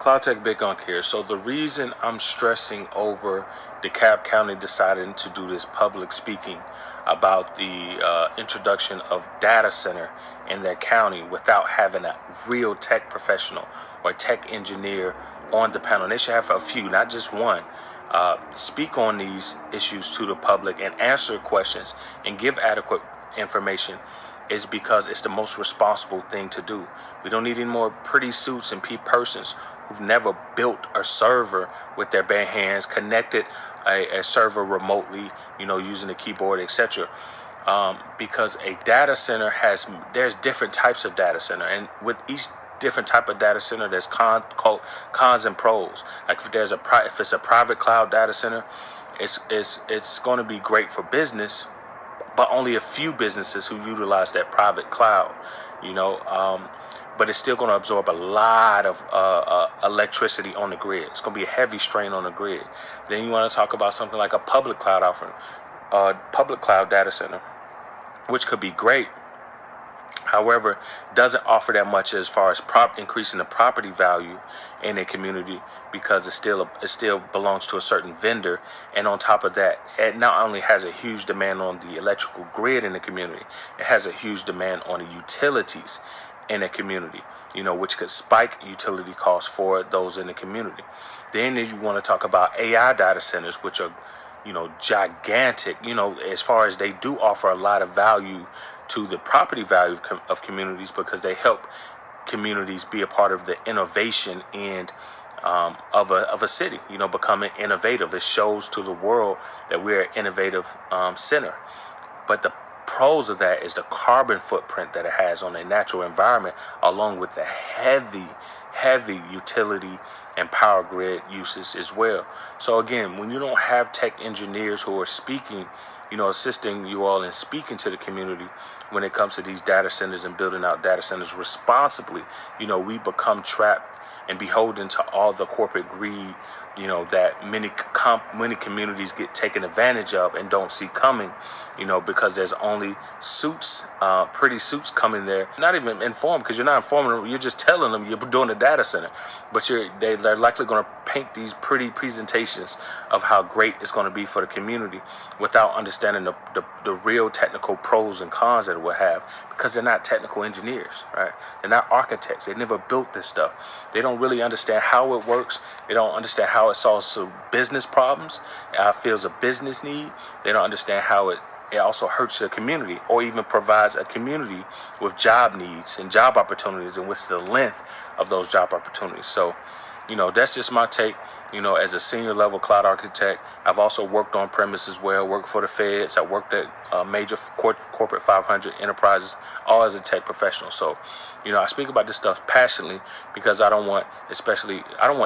Cloud Big Unk here. So the reason I'm stressing over Dekalb County deciding to do this public speaking about the introduction of data center in their county without having a real tech professional or tech engineer on the panel. They should have a few, not just one. Speak on these issues to the public and answer questions and give adequate information is because it's the most responsible thing to do. We don't need any more pretty suits and persons who've never built a server with their bare hands, connected a server remotely, using a keyboard, etc. Because a data center there's different types of data center, and with each different type of data center, there's cons and pros. Like if it's a private cloud data center, it's going to be great for business, but only a few businesses who utilize that private cloud, but it's still going to absorb a lot of electricity on the grid. It's going to be a heavy strain on the grid. Then you want to talk about something like a public cloud offering, public cloud data center, which could be great. However, doesn't offer that much as far as increasing the property value in a community, because it still belongs to a certain vendor. And on top of that, it not only has a huge demand on the electrical grid in the community, it has a huge demand on the utilities in a community, which could spike utility costs for those in the community. Then you want to talk about AI data centers, which are, gigantic, as far as they do offer a lot of value to the property value of communities, because they help communities be a part of the innovation and of a city, becoming innovative. It shows to the world that we're an innovative center. But the pros of that is the carbon footprint that it has on a natural environment, along with the heavy utility and power grid uses as well. So again, when you don't have tech engineers who are speaking, assisting you all in speaking to the community when it comes to these data centers and building out data centers responsibly, we become trapped and beholden to all the corporate greed, that many communities get taken advantage of and don't see coming, because there's only suits, pretty suits coming there, not even informed, because you're not informing them, you're just telling them you're doing a data center, but they're likely going to paint these pretty presentations of how great it's going to be for the community without understanding the real technical pros and cons that it will have, because they're not technical engineers, right? They're not architects. They never built this stuff. They don't really understand how it works. They don't understand how it solves some business problems, fills a business need. They don't understand how it also hurts the community, or even provides a community with job needs and job opportunities, and what's the length of those job opportunities. So, that's just my take. As a senior level cloud architect, I've also worked on premise as well, worked for the feds. I worked at major corporate 500 enterprises, all as a tech professional. So, I speak about this stuff passionately, because I don't want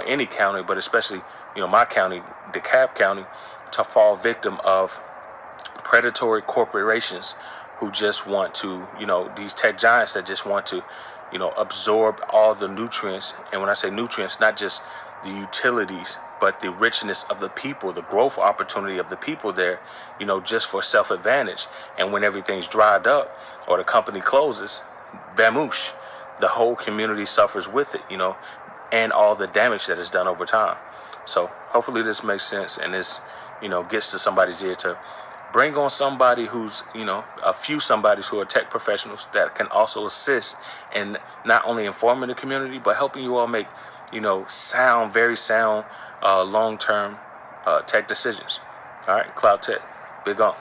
any county, but especially, my county, DeKalb County, to fall victim of predatory corporations who just want to, these tech giants that just want to, absorb all the nutrients. And when I say nutrients, not just the utilities, but the richness of the people, the growth opportunity of the people there, just for self-advantage. And when everything's dried up or the company closes, vamoosh, the whole community suffers with it, and all the damage that is done over time. So hopefully this makes sense, and this, gets to somebody's ear to bring on somebody who's, a few somebodies who are tech professionals that can also assist in not only informing the community, but helping you all make, very sound, long-term tech decisions. All right, Cloud Tech, big on.